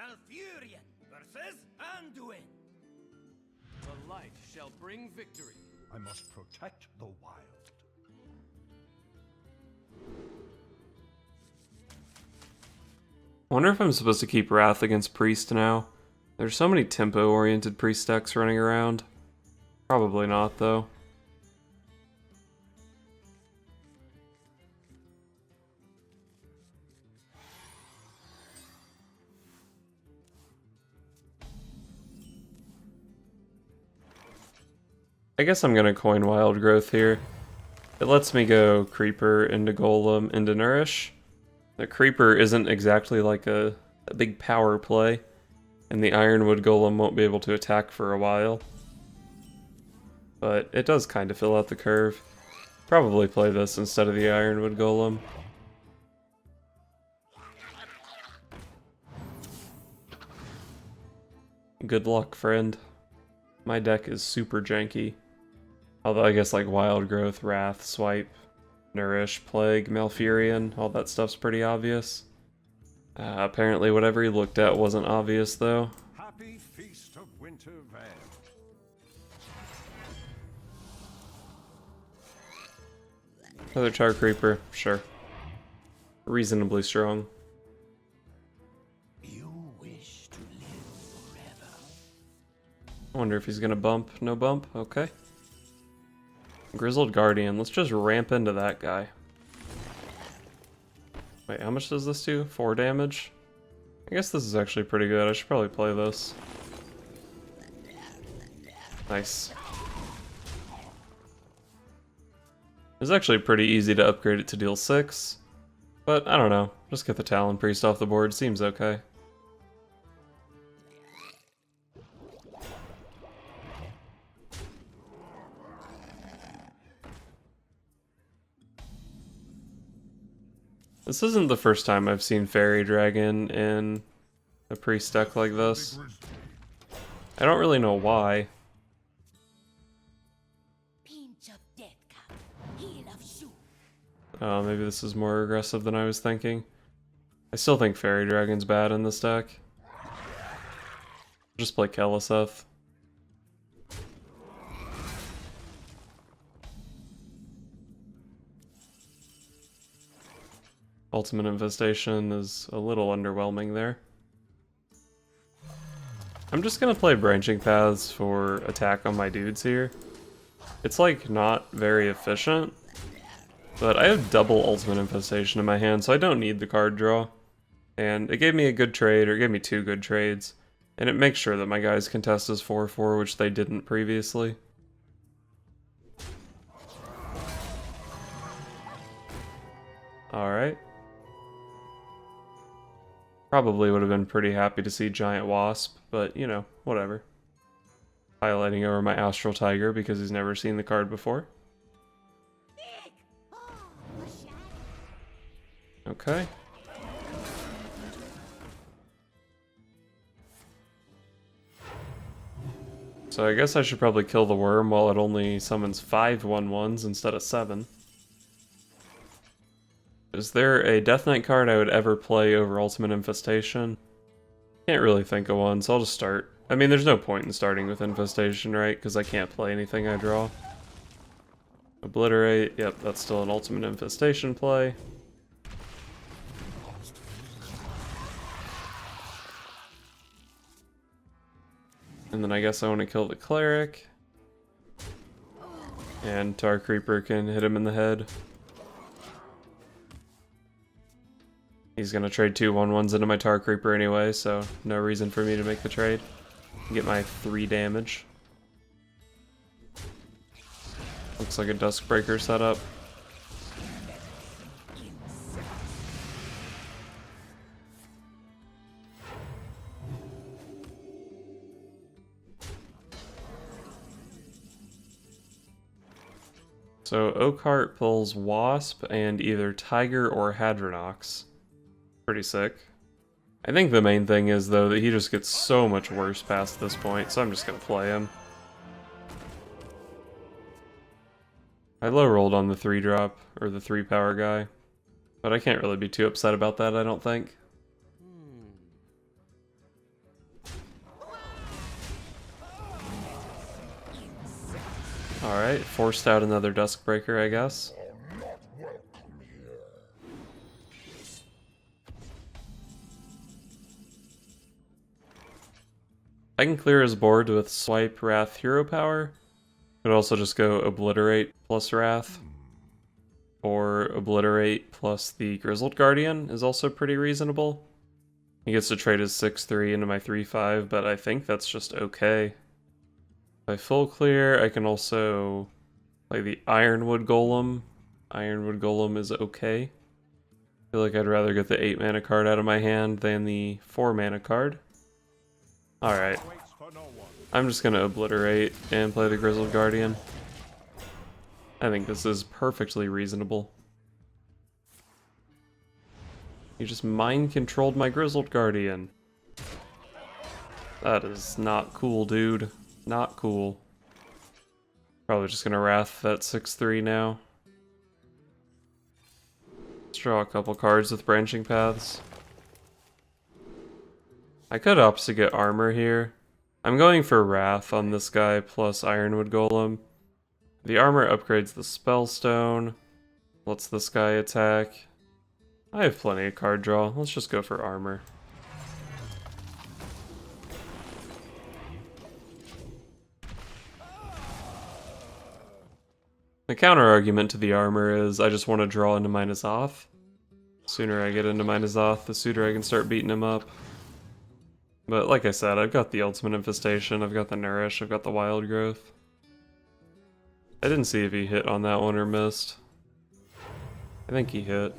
Malfurion versus Anduin. The light shall bring victory. I must protect the wild. I wonder if I'm supposed to keep Wrath against Priest now. There's so many tempo-oriented Priest decks running around. Probably not, though. I guess I'm gonna coin Wild Growth here. It lets me go Creeper into Golem into Nourish. The Creeper isn't exactly like a big power play, and the Ironwood Golem won't be able to attack for a while. But it does kind of fill out the curve. Probably play this instead of the Ironwood Golem. Good luck, friend. My deck is super janky. Although I guess like Wild Growth, Wrath, Swipe, Nourish, Plague, Malfurion, all that stuff's pretty obvious. Apparently whatever he looked at wasn't obvious though. Happy Feast of Winter Vale. Another Tar Creeper, sure. Reasonably strong. You wish to live forever. I wonder if he's gonna bump. No bump? Okay. Grizzled Guardian, let's just ramp into that guy. Wait, how much does this do? 4 damage? I guess this is actually pretty good. I should probably play this. Nice. It's actually pretty easy to upgrade it to deal 6. But, I don't know. Just get the Talon Priest off the board. Seems okay. This isn't the first time I've seen Fairy Dragon in a priest deck like this. I don't really know why. Maybe this is more aggressive than I was thinking. I still think Fairy Dragon's bad in this deck. Just play Keleseth. Ultimate Infestation is a little underwhelming there. I'm just gonna play Branching Paths for attack on my dudes here. It's like not very efficient, but I have double Ultimate Infestation in my hand, so I don't need the card draw. And it gave me a good trade, or it gave me 2 good trades, and it makes sure that my guys contest as 4/4, which they didn't previously. Alright. Probably would have been pretty happy to see Giant Wasp, but, you know, whatever. Highlighting over my Astral Tiger because he's never seen the card before. Okay. So I guess I should probably kill the worm while it only summons 5 1/1s instead of 7. Is there a Death Knight card I would ever play over Ultimate Infestation? Can't really think of one, so I'll just start. I mean, there's no point in starting with Infestation, right? Because I can't play anything I draw. Obliterate, yep, that's still an Ultimate Infestation play. And then I guess I want to kill the Cleric. And Tar Creeper can hit him in the head. He's gonna trade 2 1/1s into my Tar Creeper anyway, so no reason for me to make the trade. Get my 3 damage. Looks like a Duskbreaker setup. So Oakheart pulls Wasp and either Tiger or Hadronox. Pretty sick. I think the main thing is though that he just gets so much worse past this point, so I'm just gonna play him. I low rolled on the 3-drop, or the 3-power guy, but I can't really be too upset about that, I don't think. Alright, forced out another Duskbreaker, I guess. I can clear his board with Swipe, Wrath, Hero Power. Could also just go Obliterate plus Wrath. Or Obliterate plus the Grizzled Guardian is also pretty reasonable. He gets to trade his 6-3 into my 3-5, but I think that's just okay. If I full clear, I can also play the Ironwood Golem. Ironwood Golem is okay. I feel like I'd rather get the 8 mana card out of my hand than the 4 mana card. Alright. I'm just gonna Obliterate and play the Grizzled Guardian. I think this is perfectly reasonable. You just mind-controlled my Grizzled Guardian. That is not cool, dude. Not cool. Probably just gonna Wrath that 6-3 now. Let's draw a couple cards with Branching Paths. I could opt to get Armor here. I'm going for Wrath on this guy plus Ironwood Golem. The Armor upgrades the Spellstone. Lets this guy attack. I have plenty of card draw. Let's just go for Armor. The counter argument to the Armor is I just want to draw into my N'Zoth. The sooner I get into my N'Zoth, the sooner I can start beating him up. But like I said, I've got the Ultimate Infestation, I've got the Nourish, I've got the Wild Growth. I didn't see if he hit on that one or missed. I think he hit.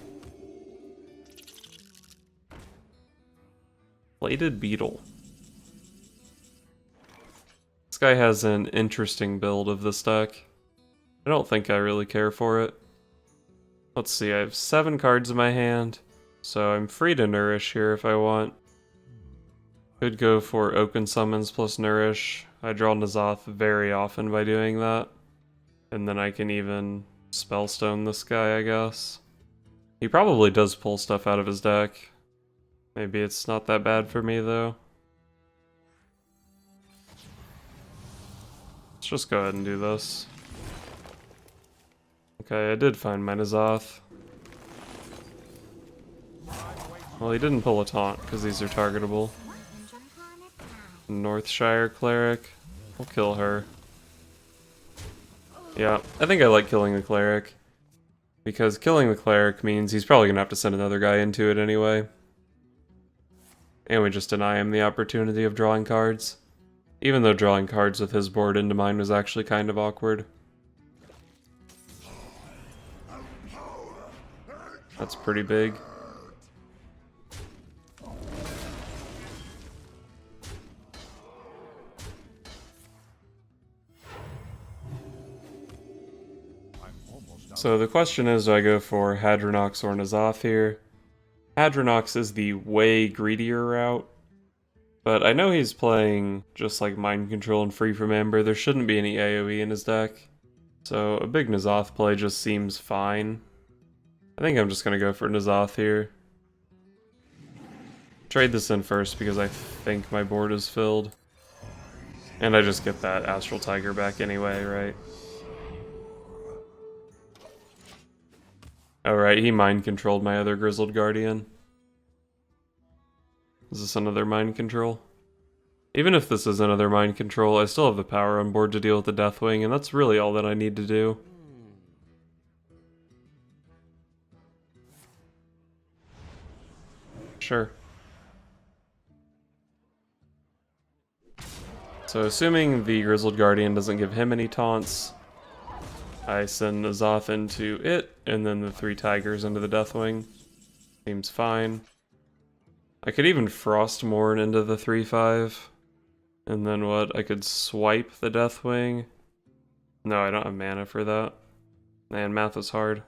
Bladed Beetle. This guy has an interesting build of this deck. I don't think I really care for it. Let's see, I have 7 cards in my hand, so I'm free to Nourish here if I want. Could go for Oaken Summons plus Nourish. I draw N'Zoth very often by doing that. And then I can even Spellstone this guy, I guess. He probably does pull stuff out of his deck. Maybe it's not that bad for me, though. Let's just go ahead and do this. Okay, I did find my N'Zoth. Well, he didn't pull a taunt, because these are targetable. Northshire Cleric. We'll kill her. Yeah, I think I like killing the Cleric. Because killing the Cleric means he's probably going to have to send another guy into it anyway. And we just deny him the opportunity of drawing cards. Even though drawing cards with his board into mine was actually kind of awkward. That's pretty big. So the question is, do I go for Hadronox or N'Zoth here? Hadronox is the way greedier route, but I know he's playing just like Mind Control and Free from Amber. There shouldn't be any AoE in his deck, so a big N'Zoth play just seems fine. I think I'm just going to go for N'Zoth here. Trade this in first because I think my board is filled. And I just get that Astral Tiger back anyway, right? Alright, he mind controlled my other Grizzled Guardian. Is this another mind control? Even if this is another mind control, I still have the power on board to deal with the Deathwing, and that's really all that I need to do. Sure. So assuming the Grizzled Guardian doesn't give him any taunts, I send N'Zoth into it, and then the 3 Tigers into the Deathwing. Seems fine. I could even Frostmourne into the 3/5. And then what? I could swipe the Deathwing. No, I don't have mana for that. Man, math is hard.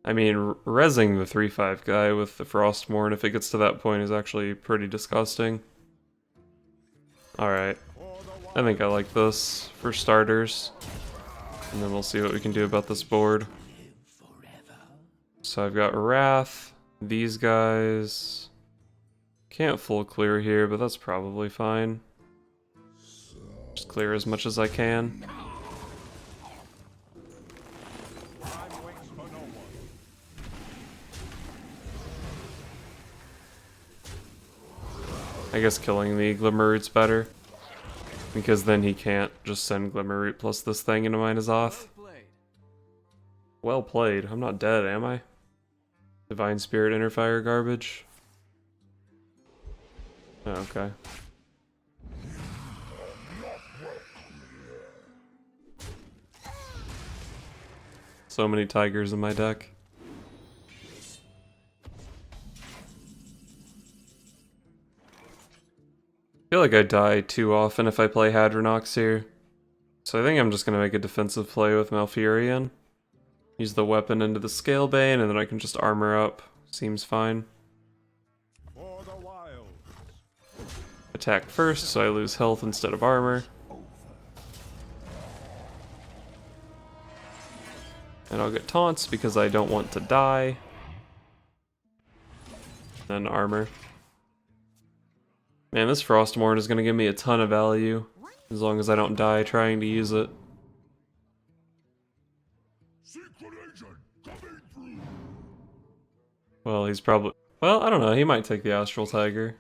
I mean, rezzing the 3/5 guy with the Frostmourne, if it gets to that point, is actually pretty disgusting. Alright. I think I like this for starters. And then we'll see what we can do about this board. So I've got Wrath, these guys. Can't full clear here, but that's probably fine. Just clear as much as I can. I guess killing the Glimmerroot's better, because then he can't just send Glimmerroot plus this thing into my N'Zoth. Well played. I'm not dead, am I? Divine Spirit Interfire garbage. Oh, okay. So many tigers in my deck. I feel like I die too often if I play Hadronox here. So I think I'm just going to make a defensive play with Malfurion. Use the weapon into the Scalebane, and then I can just armor up. Seems fine. For the wild. Attack first, so I lose health instead of armor. And I'll get taunts because I don't want to die. Then armor. Man, this Frostmourne is going to give me a ton of value, as long as I don't die trying to use it. Well, he's probably... Well, I don't know, he might take the Astral Tiger.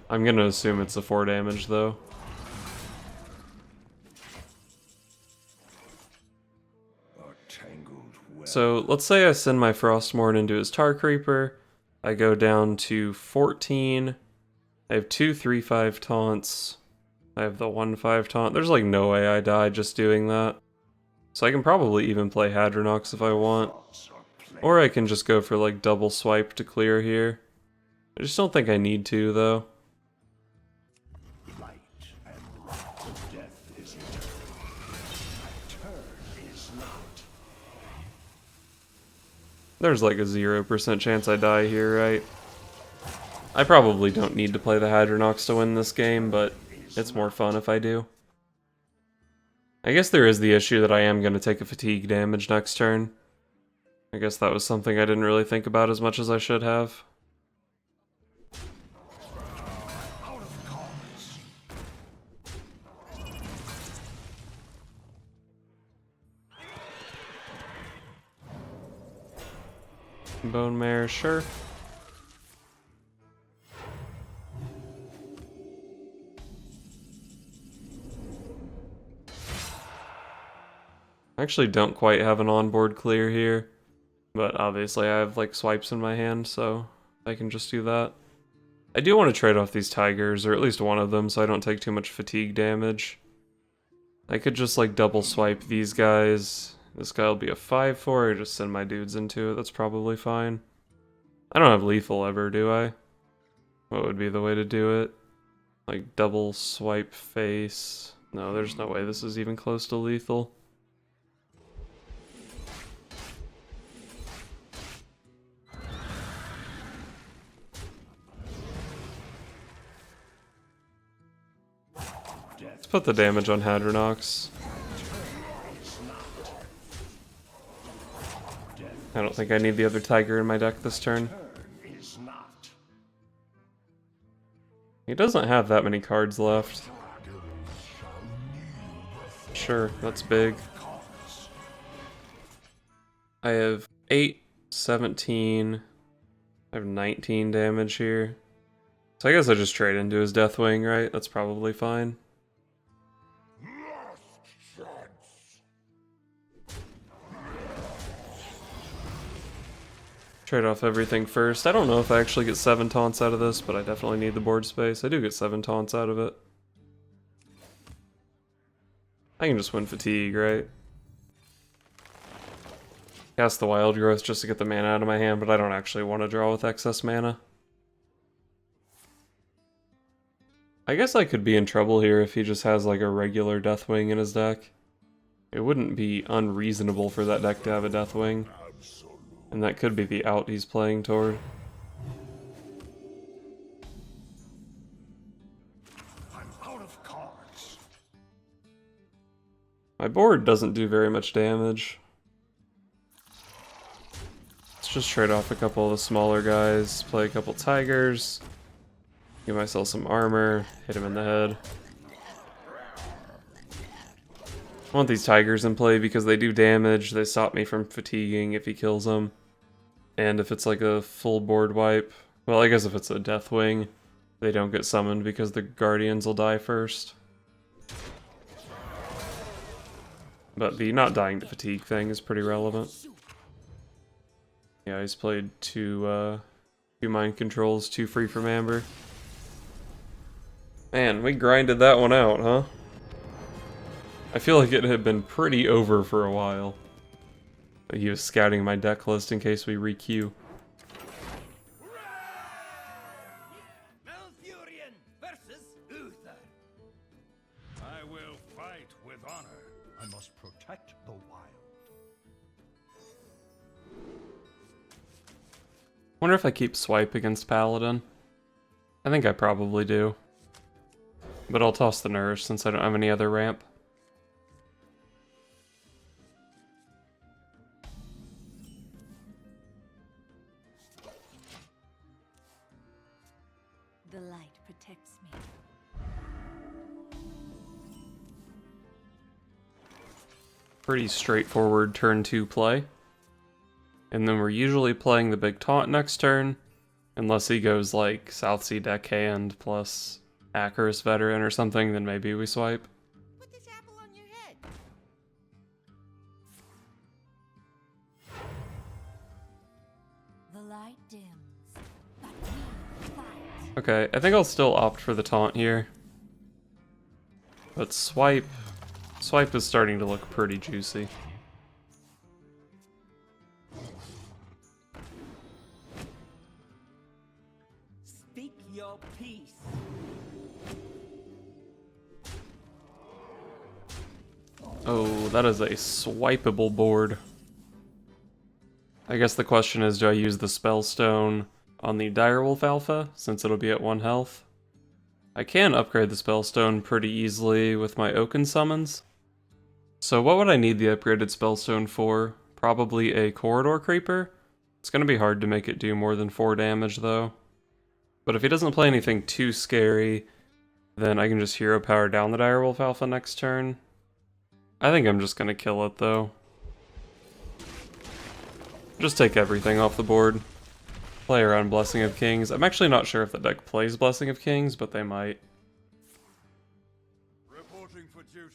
I'm going to assume it's a 4 damage, though. So, let's say I send my Frostmourne into his Tar Creeper. I go down to 14... I have 2 3/5 taunts. I have the 1/5 taunt. There's like no way I die just doing that. So I can probably even play Hadronox if I want. Or I can just go for like double swipe to clear here. I just don't think I need to though. There's like a 0% chance I die here, right? I probably don't need to play the Hadronox to win this game, but it's more fun if I do. I guess there is the issue that I am going to take a fatigue damage next turn. I guess that was something I didn't really think about as much as I should have. Bone Mare, sure. I actually don't quite have an onboard clear here, but obviously I have like swipes in my hand, so I can just do that. I do want to trade off these tigers, or at least one of them, so I don't take too much fatigue damage. I could just like double swipe these guys. This guy will be a 5/4, or just send my dudes into it, that's probably fine. I don't have lethal ever, do I? What would be the way to do it? Like double swipe face. No, there's no way this is even close to lethal. Let's put the damage on Hadronox. I don't think I need the other tiger in my deck this turn. He doesn't have that many cards left. Sure, that's big. I have 8, 17, I have 19 damage here. So I guess I just trade into his Deathwing, right? That's probably fine. Trade off everything first. I don't know if I actually get 7 taunts out of this, but I definitely need the board space. I do get 7 taunts out of it. I can just win fatigue, right? Cast the Wild Growth just to get the mana out of my hand, but I don't actually want to draw with excess mana. I guess I could be in trouble here if he just has like a regular Deathwing in his deck. It wouldn't be unreasonable for that deck to have a Deathwing. And that could be the out he's playing toward. I'm out of cards. My board doesn't do very much damage. Let's just trade off a couple of the smaller guys, play a couple tigers, give myself some armor, hit him in the head. I want these tigers in play because they do damage, they stop me from fatiguing if he kills them. And if it's like a full board wipe, well, I guess if it's a Deathwing, they don't get summoned because the Guardians will die first. But the not dying to fatigue thing is pretty relevant. Yeah, he's played two mind controls, 2 free from Amber. Man, we grinded that one out, huh? I feel like it had been pretty over for a while. But he was scouting my deck list in case we re-queue. Malfurion versus Uther. I will fight with honor. I must protect the wild. Wonder if I keep swipe against Paladin. I think I probably do. But I'll toss the nourish since I don't have any other ramp. The light protects me. Pretty straightforward turn 2 play. And then we're usually playing the big taunt next turn, unless he goes like Southsea Deckhand plus Acros Veteran or something, then maybe we swipe. Put this apple on your head. The light dims, but we fight. Okay, I think I'll still opt for the taunt here. But swipe is starting to look pretty juicy. Speak your peace. Oh, that is a swipeable board. I guess the question is, do I use the Spellstone on the Direwolf Alpha, since it'll be at 1 health? I can upgrade the Spellstone pretty easily with my Oaken summons. So what would I need the upgraded Spellstone for? Probably a Corridor Creeper? It's going to be hard to make it do more than 4 damage though. But if he doesn't play anything too scary, then I can just Hero Power down the Direwolf Alpha next turn. I think I'm just going to kill it though. Just take everything off the board. Play around Blessing of Kings. I'm actually not sure if the deck plays Blessing of Kings, but they might. Reporting for duty.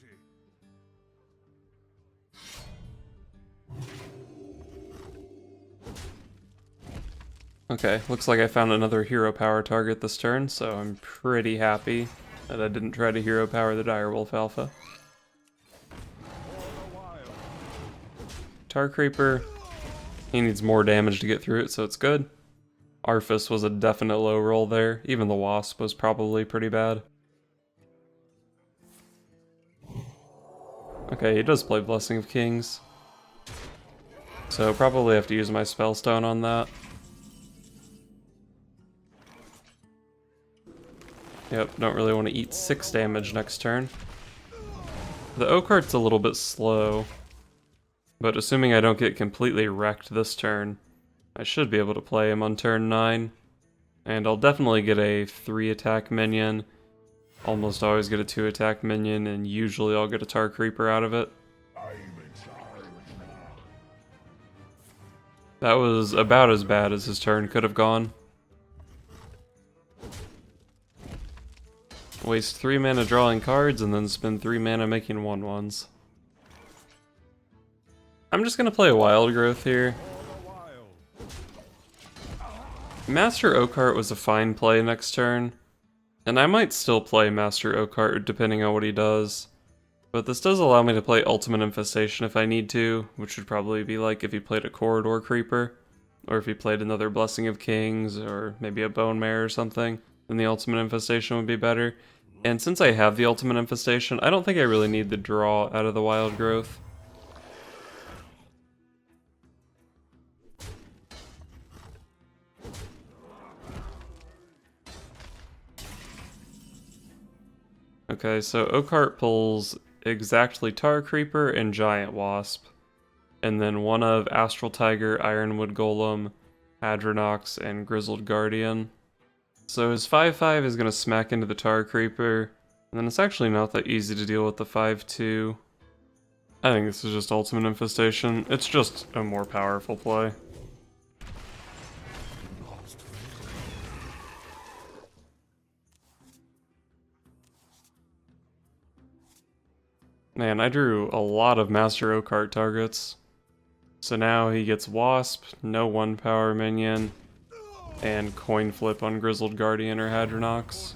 Okay, looks like I found another Hero Power target this turn, so I'm pretty happy that I didn't try to Hero Power the Direwolf Alpha. Tar Creeper, he needs more damage to get through it, so it's good. Arthas was a definite low roll there. Even the Wasp was probably pretty bad. Okay, he does play Blessing of Kings. So probably have to use my Spellstone on that. Yep, don't really want to eat 6 damage next turn. The Oakheart's a little bit slow, but assuming I don't get completely wrecked this turn, I should be able to play him on turn 9. And I'll definitely get a 3-attack minion. Almost always get a 2-attack minion, and usually I'll get a Tar Creeper out of it. That was about as bad as his turn could have gone. Waste 3 mana drawing cards, and then spend 3 mana making 1/1s. I'm just gonna play a Wild Growth here. Master Oakheart was a fine play next turn, and I might still play Master Oakheart depending on what he does. But this does allow me to play Ultimate Infestation if I need to, which would probably be like if he played a Corridor Creeper, or if he played another Blessing of Kings, or maybe a Bone Mare or something, then the Ultimate Infestation would be better. And since I have the Ultimate Infestation, I don't think I really need the draw out of the Wild Growth. Okay, so Oakheart pulls exactly Tar Creeper and Giant Wasp, and then one of Astral Tiger, Ironwood Golem, Hadronox, and Grizzled Guardian. So his 5/5 is going to smack into the Tar Creeper, and then it's actually not that easy to deal with the 5/2. I think this is just Ultimate Infestation. It's just a more powerful play. Man, I drew a lot of Master Oakheart targets. So now he gets Wasp, no 1-power minion, and coin flip on Grizzled Guardian or Hadronox.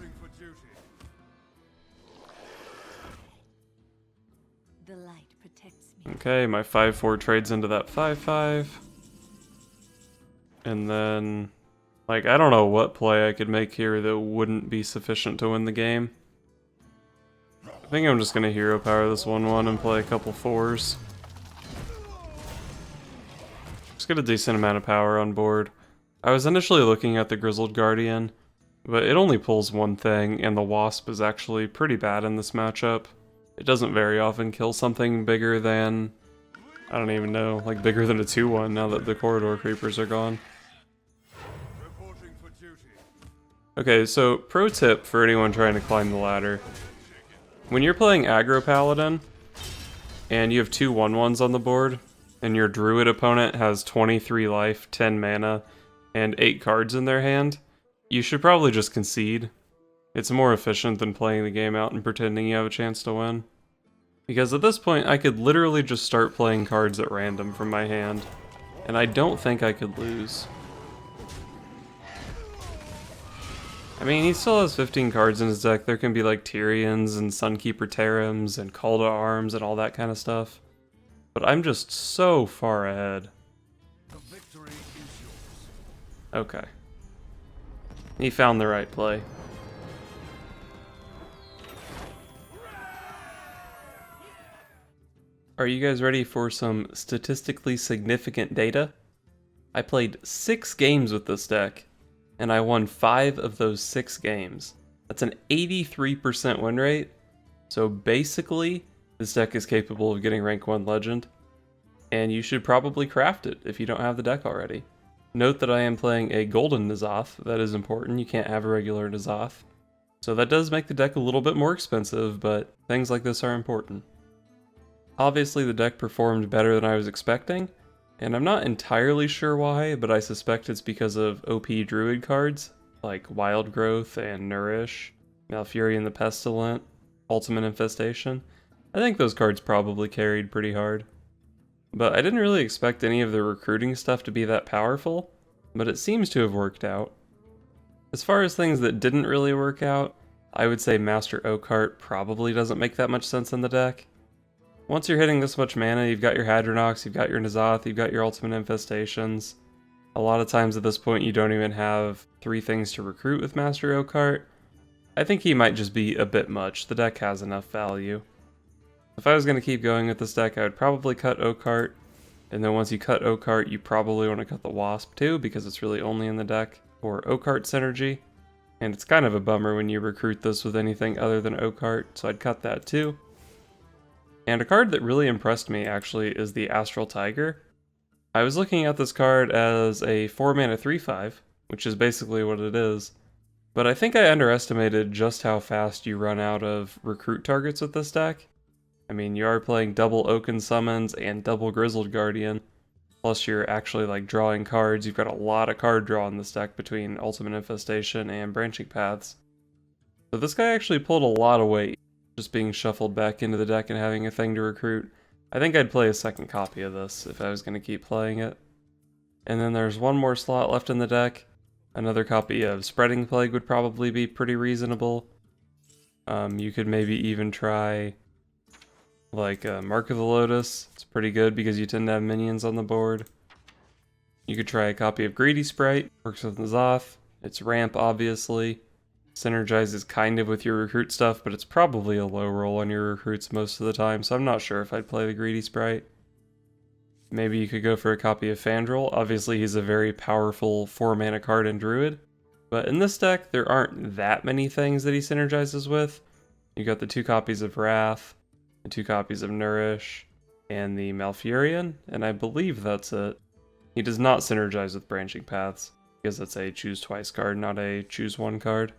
The light protects me. Okay, my 5/4 trades into that 5/5. And then, like, I don't know what play I could make here that wouldn't be sufficient to win the game. I think I'm just gonna hero power this 1/1 and play a couple 4s. Just get a decent amount of power on board. I was initially looking at the Grizzled Guardian, but it only pulls one thing, and the Wasp is actually pretty bad in this matchup. It doesn't very often kill something bigger than, I don't even know, like bigger than a 2/1 now that the Corridor Creepers are gone. Okay, so pro tip for anyone trying to climb the ladder. When you're playing Aggro Paladin, and you have 2 1/1s on the board, and your Druid opponent has 23 life, 10 mana, and 8 cards in their hand, you should probably just concede. It's more efficient than playing the game out and pretending you have a chance to win. Because at this point, I could literally just start playing cards at random from my hand, and I don't think I could lose. I mean, he still has 15 cards in his deck. There can be like Tyrians and Sunkeeper Terrams and Call to Arms and all that kind of stuff. But I'm just so far ahead. Okay. He found the right play. Are you guys ready for some statistically significant data? I played 6 games with this deck, and I won 5 of those 6 games. That's an 83% win rate. So basically, this deck is capable of getting rank 1 legend, and you should probably craft it if you don't have the deck already. Note that I am playing a golden N'Zoth. That is important. You can't have a regular N'Zoth. So that does make the deck a little bit more expensive, but things like this are important. Obviously the deck performed better than I was expecting, and I'm not entirely sure why, but I suspect it's because of OP Druid cards, like Wild Growth and Nourish, Malfurion the Pestilent, Ultimate Infestation. I think those cards probably carried pretty hard. But I didn't really expect any of the recruiting stuff to be that powerful, but it seems to have worked out. As far as things that didn't really work out, I would say Master Oakheart probably doesn't make that much sense in the deck. Once you're hitting this much mana, you've got your Hadronox, you've got your N'Zoth, you've got your Ultimate Infestations. A lot of times at this point you don't even have 3 things to recruit with Master Oakheart. I think he might just be a bit much. The deck has enough value. If I was going to keep going with this deck, I would probably cut Oakheart, and then once you cut Oakheart, you probably want to cut the Wasp too, because it's really only in the deck for Oakheart synergy. And it's kind of a bummer when you recruit this with anything other than Oakheart, so I'd cut that too. And a card that really impressed me, actually, is the Astral Tiger. I was looking at this card as a 4-mana 3/5, which is basically what it is, but I think I underestimated just how fast you run out of recruit targets with this deck. I mean, you are playing double Oaken Summons and double Grizzled Guardian, plus you're actually like drawing cards. You've got a lot of card draw in this deck between Ultimate Infestation and Branching Paths. So this guy actually pulled a lot of weight, just being shuffled back into the deck and having a thing to recruit. I think I'd play a second copy of this if I was going to keep playing it. And then there's one more slot left in the deck. Another copy of Spreading Plague would probably be pretty reasonable. You could maybe even try like Mark of the Lotus. It's pretty good because you tend to have minions on the board. You could try a copy of Greedy Sprite. Works with N'Zoth. It's ramp, obviously. Synergizes kind of with your recruit stuff, but it's probably a low roll on your recruits most of the time, so I'm not sure if I'd play the Greedy Sprite. Maybe you could go for a copy of Fandral. Obviously he's a very powerful 4-mana card in Druid, but in this deck there aren't that many things that he synergizes with. You got the 2 copies of Wrath, the 2 copies of Nourish, and the Malfurion, and I believe that's it. He does not synergize with Branching Paths, because it's a choose twice card, not a choose one card.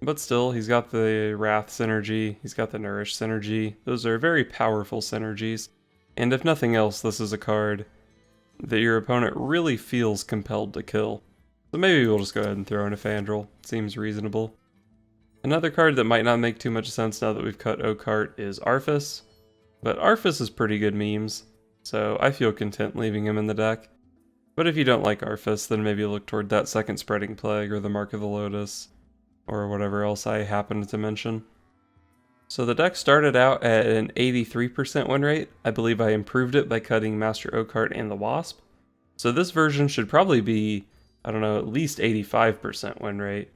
But still, he's got the Wrath synergy, he's got the Nourish synergy. Those are very powerful synergies. And if nothing else, this is a card that your opponent really feels compelled to kill. So maybe we'll just go ahead and throw in a Fandral. Seems reasonable. Another card that might not make too much sense now that we've cut Oakheart is Arthas. But Arthas is pretty good memes, so I feel content leaving him in the deck. But if you don't like Arthas, then maybe look toward that second Spreading Plague or the Mark of the Lotus, or whatever else I happened to mention. So the deck started out at an 83% win rate. I believe I improved it by cutting Master Oakheart and the Wasp. So this version should probably be, I don't know, at least 85% win rate.